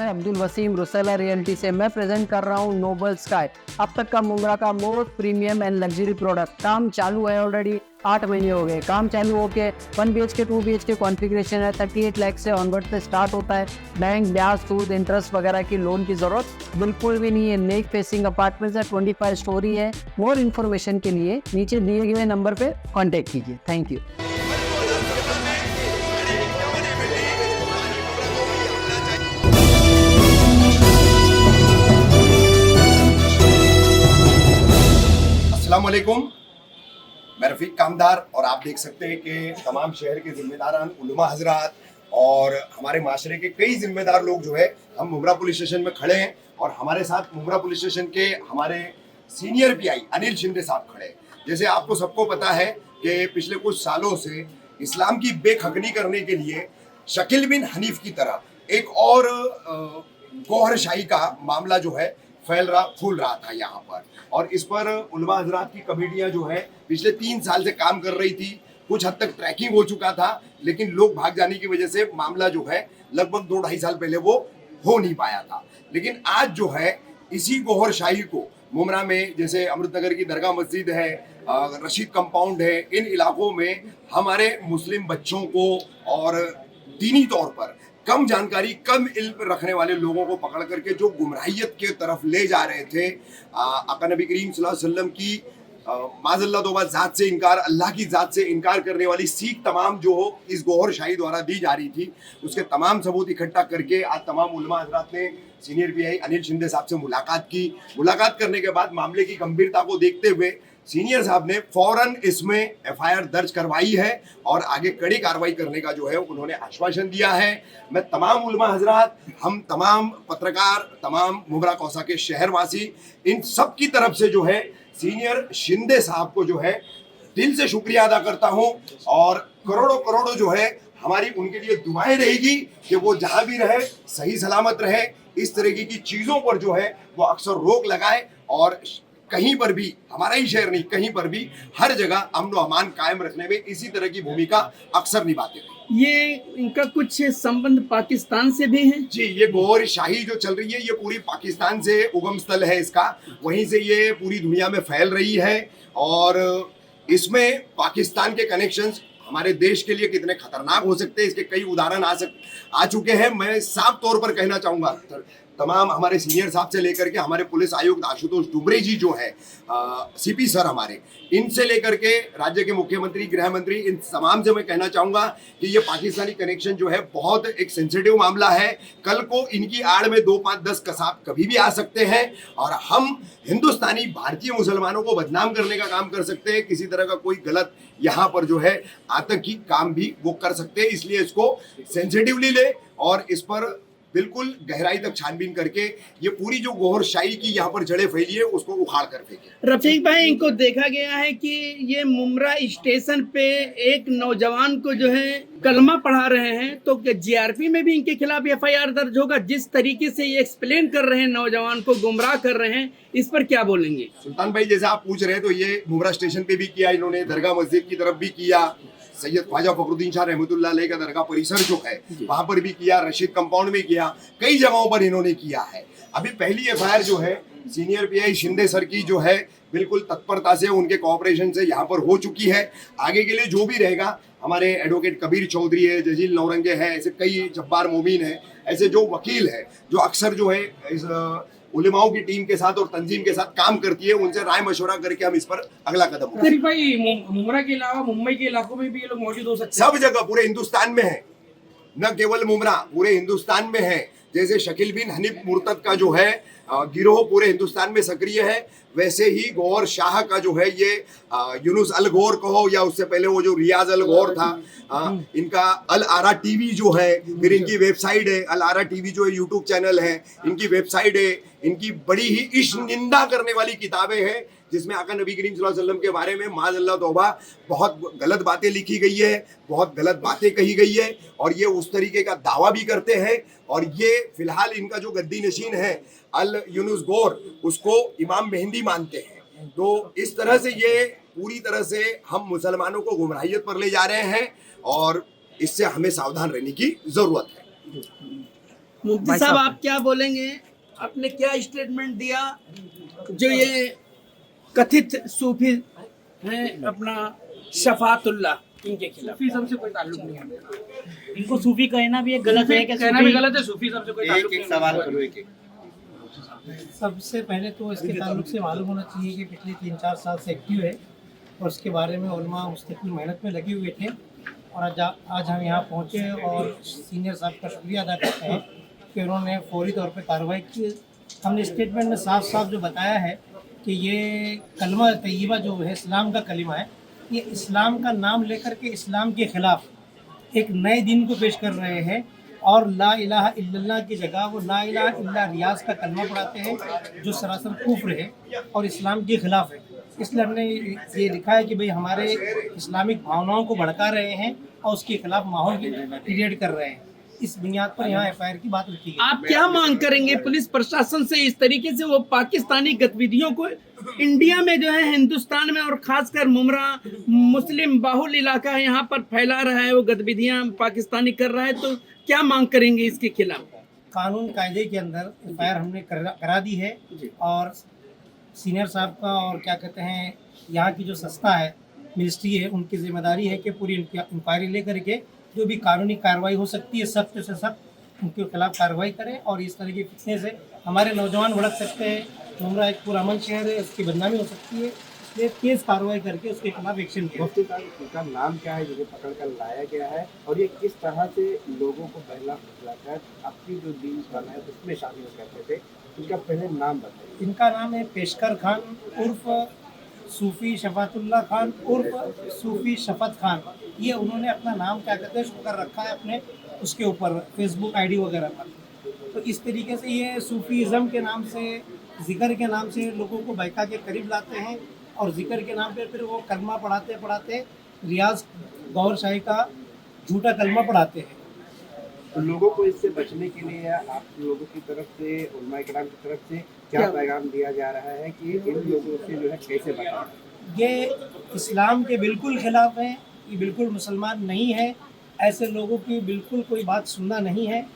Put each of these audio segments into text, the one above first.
Abdul Wasim Rusela realty से मैं present कर रहा हूँ नोबल स्काई, अब तक का मुंब्रा का most premium and luxury product. काम चालू है, ऑलरेडी 8 महीने हो गए। काम चालू होके 1 BHK 2 BHK कॉन्फ़िगरेशन है। 38 लाख से ऑनवर्ड से स्टार्ट होता है। बैंक, ब्याज, सूद, इंटरेस्ट वगैरह की लोन की जरूरत बिल्कुल भी नहीं है। लेक फेसिंग अपार्टमेंट है, 25 स्टोरी है। मोर इन्फॉर्मेशन के लिए नीचे दिए गए नंबर पे कॉन्टेक्ट कीजिए। Thank you. अस्सलामुअलैकुम, मैं रफीक कामदार और आप देख सकते हैं कि तमाम शहर के जिम्मेदारान, उलमा हजरात और हमारे माशरे के कई जिम्मेदार लोग जो है हम मुंब्रा पुलिस स्टेशन में खड़े हैं और हमारे साथ मुंब्रा पुलिस स्टेशन के हमारे सीनियर PI अनिल शिंदे साहब खड़े हैं। जैसे आपको सबको पता है कि पिछले कुछ सालों से इस्लाम की बेखकनी करने के लिए शकील बिन हनीफ की तरह एक और गौहरशाही का मामला जो है फूल रहा था यहाँ पर, और इस पर उलमा हजरात की कमेटियाँ जो है पिछले 3 साल से काम कर रही थी। कुछ हद तक ट्रैकिंग हो चुका था, लेकिन लोग भाग जाने की वजह से मामला जो है लगभग 2-2.5 साल पहले वो हो नहीं पाया था। लेकिन आज जो है इसी गौहरशाही को मुंब्रा में, जैसे अमृतनगर की दरगाह मस्जिद है, रशीद कंपाउंड है, इन इलाकों में हमारे मुस्लिम बच्चों को और दीनी तौर पर कम जानकारी, कम इल्म रखने वाले लोगों को पकड़ करके जो गुमराहियत के तरफ ले जा रहे थे, आका नबी करीम सल्लल्लाहु अलैहि वसल्लम की माज़ल्लाह तौबा ज़ात से इनकार, अल्लाह की ज़ात से इनकार करने वाली सीख तमाम जो इस गौहरशाही द्वारा दी जा रही थी, उसके तमाम सबूत इकट्ठा करके आज तमाम उलमा हज़रात ने सीनियर PI अनिल शिंदे साहब से मुलाकात की। मुलाकात करने के बाद मामले की गंभीरता को देखते हुए सीनियर साहब ने फौरन इसमें FIR दर्ज करवाई है और आगे कड़ी कार्रवाई करने का जो है उन्होंने आश्वासन दिया है। मैं तमाम उलमा हजरात, हम तमाम पत्रकार, तमाम मुंब्रा कौसा के शहरवासी, इन सब की तरफ से जो है सीनियर शिंदे साहब को जो है दिल से शुक्रिया अदा करता हूं और करोड़ों करोड़ों जो है हमारी उनके लिए दुआएं रहेगी कि वो जहां भी रहे सही सलामत रहे। इस तरीके की चीज़ों पर जो है वो अक्सर रोक लगाए और कहीं पर भी, हमारा ही शहर नहीं, कहीं पर भी हर जगह अमन व अमान कायम रखने में इसी तरह की भूमिका अक्सर निभाते रहे। ये इनका कुछ संबंध पाकिस्तान से भी है? जी, ये गौहरशाही जो चल रही है ये पूरी पाकिस्तान से उगम स्थल है इसका, वहीं से ये पूरी दुनिया में फैल रही है और इसमें पाकिस्तान के कनेक्शंस हमारे देश के लिए कितने खतरनाक हो सकते हैं इसके कई उदाहरण आ चुके हैं। मैं साफ तौर पर कहना चाहूँगा तमाम हमारे सीनियर साहब से लेकर के हमारे पुलिस आयुक्त आशुतोष डुबरे जी जो है, CP सर हमारे, इनसे लेकर के राज्य के मुख्यमंत्री, गृह मंत्री, इन तमाम से मैं कहना चाहूँगा कि ये पाकिस्तानी कनेक्शन जो है बहुत एक सेंसिटिव मामला है। कल को इनकी आड़ में 2, 5, 10 कसाब कभी भी आ सकते हैं और हम हिंदुस्तानी भारतीय मुसलमानों को बदनाम करने का काम कर सकते हैं। किसी तरह का कोई गलत यहाँ पर जो है आतंकी काम भी वो कर सकते हैं, इसलिए इसको सेंसिटिवली ले और इस पर बिल्कुल गहराई तक छानबीन करके ये पूरी जो गौहरशाही की यहाँ पर जड़ें फैली है उसको उखाड़ कर फेंके। रफीक भाई, इनको देखा गया है कि ये मुंब्रा स्टेशन पे एक नौजवान को जो है कलमा पढ़ा रहे हैं, तो GRP में भी इनके खिलाफ FIR दर्ज होगा? जिस तरीके से ये एक्सप्लेन कर रहे हैं, नौजवान को गुमराह कर रहे हैं, इस पर क्या बोलेंगे? सुल्तान भाई, जैसे आप पूछ रहे हैं तो ये मुंब्रा स्टेशन पे भी किया इन्होंने, दरगाह मस्जिद की तरफ भी किया, सैयद ख्वाजा फखरुद्दीन शाह रहमतुल्लाह अलैह का दरगाह परिसर जो है वहां पर भी किया, रशीद कंपाउंड में किया, कई जगहों पर इन्होंने किया है। अभी पहली FIR जो है सीनियर PI शिंदे सर की जो है बिल्कुल तत्परता से, उनके कोऑपरेशन से यहाँ पर हो चुकी है। आगे के लिए जो भी रहेगा, हमारे एडवोकेट कबीर चौधरी है, जजील नौरंगे है, ऐसे कई जब्बार मोमीन है, ऐसे जो वकील है जो अक्सर जो है इस उलेमाओं की टीम के साथ और तंजीम के साथ काम करती है, उनसे राय मशवरा करके हम इस पर अगला कदम उठाएंगे। भाई, मुंब्रा के अलावा मुंबई के इलाकों में भी ये लोग मौजूद हो सकते हैं? सब जगह पूरे हिंदुस्तान में है, न केवल मुंब्रा, पूरे हिंदुस्तान में है। जैसे शकील बिन हनीफ मुर्तद का जो है गिरोह पूरे हिंदुस्तान में सक्रिय है, वैसे ही गौर शाह का जो है ये यूनुस अल गौर कहो या उससे पहले वो जो रियाज अल गौर था, इनका अल आरा TV जो है, फिर इनकी वेबसाइट है अल आरा TV जो है, यूट्यूब चैनल है, इनकी वेबसाइट है, इनकी बड़ी ही इश्क निंदा करने वाली किताबें हैं जिसमें आका नबी करीम सल्लल्लाहु अलैहि वसल्लम के बारे में माज़ल्लाह तौबा बहुत गलत बातें लिखी गई है, बहुत गलत बातें कही गई है और ये उस तरीके का दावा भी करते हैं। और ये फिलहाल इनका जो गद्दी नशीन है अल यूनुस गौर, उसको इमाम मेहंदी मानते हैं। तो इस तरह से ये पूरी तरह से हम मुसलमानों को गुमराहियत पर ले जा रहे हैं और इससे हमें सावधान रहने की ज़रूरत है। मुफ्ती साहब आप क्या बोलेंगे? आपने क्या स्टेटमेंट दिया जो ये कथित सूफी हैं अपना शफातुल्लाह इनके खिलाफ? सूफीज़्म से कोई ताल्लुक नहीं है। इनको सूफी कहना भी एक गलत है। कहना भी गलत है, सूफीज़्म से कोई ताल्लुक नहीं है। सवाल करो एक सबसे पहले तो इसके ताल्लुक से मालूम होना चाहिए कि पिछले 3-4 साल से एक्टिव है और उसके बारे में उलमा मुस्तकिल मेहनत में लगे हुए थे और आज हम यहाँ पहुँचे और सीनियर साहब का शुक्रिया अदा करते हैं कि उन्होंने फौरी तौर पे कार्रवाई की। हमने स्टेटमेंट में साफ साफ जो बताया है कि ये कलमा तय्यबा जो है इस्लाम का कलिमा है, ये इस्लाम का नाम लेकर के इस्लाम के ख़िलाफ़ एक नए दिन को पेश कर रहे हैं और ला इलाहा इल्लल्लाह की जगह वो ला इलाहा इल्ला रियाज का कलमा पढ़ाते हैं जो सरासर कुफ्र है और इस्लाम के ख़िलाफ़ है। इसलिए हमने ये लिखा है कि भाई हमारे इस्लामिक भावनाओं को भड़का रहे हैं और उसके खिलाफ माहौल क्रिएट कर रहे हैं। इस बुनियाद पर यहाँ एफआईआर की बात रखी गई। आप क्या मांग करेंगे पुलिस प्रशासन से? इस तरीके से वो पाकिस्तानी गतिविधियों को इंडिया में जो है, हिंदुस्तान में और खासकर मुमरा मुस्लिम बाहुल इलाका है यहाँ पर फैला रहा है, वो गतिविधियाँ पाकिस्तानी कर रहा है, तो क्या मांग करेंगे इसके खिलाफ? कानून कायदे के अंदर एफआईआर हमने करा दी है और सीनियर साहब का और क्या कहते हैं यहाँ की जो संस्था है मिनिस्ट्री है, उनकी जिम्मेदारी है कि पूरी इंक्वायरी लेकर के जो भी कानूनी कार्रवाई हो सकती है सख्त से सख्त उनके खिलाफ कार्रवाई करें। और इस तरह की फितने से हमारे नौजवान भड़क सकते हैं। मुमरा एक पुरअमन शहर है, उसकी बदनामी हो सकती है, इसलिए तेज़ कार्रवाई करके उसके खिलाफ एक्शन किया। मुफ्ती साहब उनका नाम क्या है जिसे पकड़ कर लाया गया है और ये किस तरह से लोगों को पहला फुसलाकर अपनी जो दीन बना है उसमें शामिल करते थे? इनका पहले नाम बताइए। इनका नाम है पेशकर खान उर्फ सूफ़ी शफातुल्लाह खान उर्फ सूफ़ी शफत खान। ये उन्होंने अपना नाम क्या कहते हैं शो कर रखा है अपने उसके ऊपर फेसबुक आईडी वगैरह पर। तो इस तरीके से ये सूफ़ीज़म के नाम से, ज़िक्र के नाम से लोगों को बैका के करीब लाते हैं और ज़िक्र के नाम पे फिर वो कलमा पढ़ाते पढ़ाते रियाज गौर शाही का झूठा कलमा पढ़ाते हैं। तो लोगों को इससे बचने के लिए आप लोगों की तरफ से, उलमा इकराम की तरफ से क्या पैगाम दिया जा रहा है कि इन लोगों से जो है कैसे बचें? ये इस्लाम के बिल्कुल ख़िलाफ़ हैं, ये बिल्कुल मुसलमान नहीं है, ऐसे लोगों की बिल्कुल कोई बात सुनना नहीं है।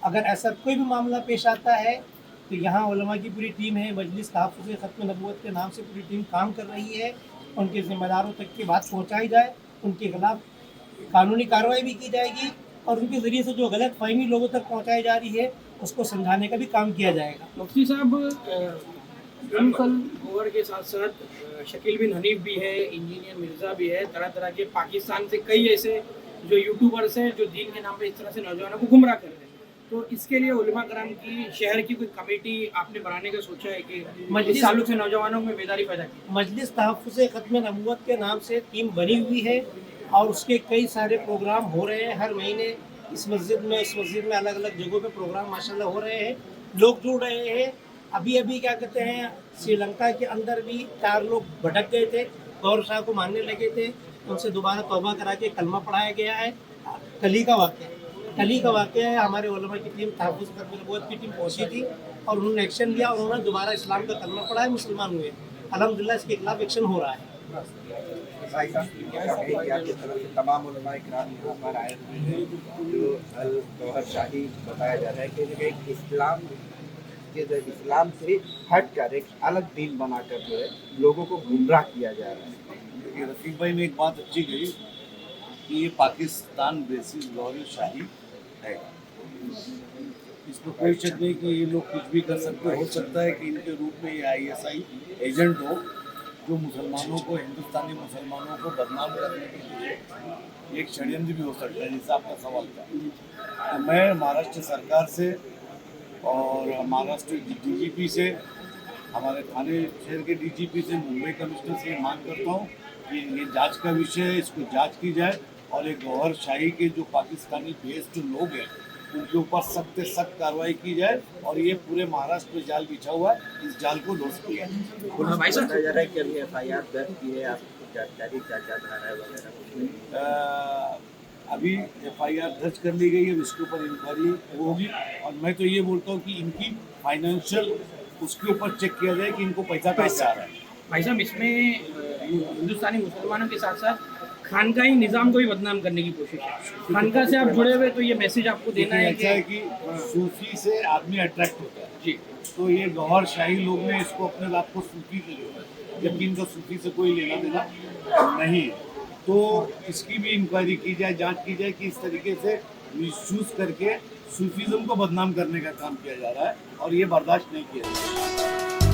अगर ऐसा कोई भी मामला पेश आता है तो यहाँ उलमा की पूरी टीम है, मजलिस तहफ़्फ़ुज़ ख़त्म नबूवत के नाम से पूरी टीम काम कर रही है। उनके ज़िम्मेदारों तक की बात पहुँचाई जाए, उनके खिलाफ कानूनी कार्रवाई भी की जाएगी और उनके ज़रिए से जो गलत फहमी लोगों तक पहुँचाई जा रही है उसको समझाने का भी काम किया जाएगा। मुफ्ती साहब अंकल गोवर के साथ साथ शकील बिन हनीफ भी है, इंजीनियर मिर्ज़ा भी है, तरह तरह के पाकिस्तान से कई ऐसे जो यूट्यूबर्स हैं जो दीन के नाम पे इस तरह से नौजवानों को गुमराह कर रहे हैं। तो इसके लिए उलमा कराम की शहर की कोई कमेटी आपने बनाने का सोचा है कि इस ताल्लुक से नौजवानों में बेदारी पैदा की? मजलिस तहफ़्फ़ुज़ ख़त्म नबूवत के नाम से टीम बनी हुई है और उसके कई सारे प्रोग्राम हो रहे हैं हर महीने इस मस्जिद में, उस मस्जिद में अलग अलग जगहों पे प्रोग्राम माशाल्लाह हो रहे हैं, लोग जुड़ रहे हैं। अभी क्या कहते हैं श्रीलंका के अंदर भी 4 लोग भटक गए थे, गौर शाह को मानने लगे थे, उनसे दोबारा तौबा करा के कलमा पढ़ाया गया है। कल ही का वाक़या है। हमारे उलमा की टीम तहफ़्फ़ुज़ ख़त्म नबूवत की टीम पहुँची थी और उन्होंने एक्शन लिया और उन्होंने दोबारा इस्लाम का कलमा पढ़ाया, मुसलमान हुए। अल्हम्दुलिल्लाह इसके खिलाफ एक्शन हो रहा है। भाई साहब की आपकी तरफ से तमाम उलमा इकराम यहाँ पर आए हुए हैं जो अल गौहर शाही बताया जा रहा है कि एक इस्लाम से हट कर एक अलग दीन बनाकर जो है लोगों को गुमराह किया जा रहा है। देखिए रफ़ीक भाई ने एक बात अच्छी कही कि ये पाकिस्तान बेसिस गौहर शाही है, इसमें कोई शक नहीं कि ये लोग कुछ भी कर सकते। हो सकता है कि इनके रूप में ये ISI एजेंट हो जो मुसलमानों को, हिंदुस्तानी मुसलमानों को बदनाम करने के लिए एक षड्यंत्र भी हो सकता है, जैसा आपका सवाल था। तो मैं महाराष्ट्र सरकार से और महाराष्ट्र DGP से, हमारे थाने शहर के DGP से, मुंबई कमिश्नर से ये मांग करता हूँ कि ये जांच का विषय है, इसको जांच की जाए और एक गौहर शाही के जो पाकिस्तानी बेस जो लोग हैं उनके ऊपर सख्त से सख्त कार्रवाई की जाए और ये पूरे महाराष्ट्र में जाल बिछा हुआ है, इस जाल को ध्वस्त किया जाए। भाई साहब जा रहा है कि अभी FIR दर्ज की है, आपको जानकारी क्या धारा वगैरह? अभी FIR दर्ज कर ली गई है, इसके ऊपर इंक्वायरी होगी और मैं तो ये बोलता हूँ कि इनकी फाइनेंशियल उसके ऊपर चेक किया जाए कि इनको पैसा कहाँ से आ रहा है। भाई साहब इसमें हिंदुस्तानी मुसलमानों के साथ साथ खानकाही निज़ाम को भी बदनाम करने की कोशिश है। खानका से आप जुड़े हुए तो ये मैसेज आपको देना है ऐसा है कि कि सूफी से आदमी अट्रैक्ट होता है जी तो ये गौहर शाही लोग ने इसको अपने आप को सूफी के लिए, जबकि इनका सूफी से कोई लेना देना नहीं है। तो इसकी भी इंक्वायरी की जाए, जांच की जाए कि इस तरीके से मिसयूज करके सूफीज़म को बदनाम करने का काम किया जा रहा है और ये बर्दाश्त नहीं किया जाएगा।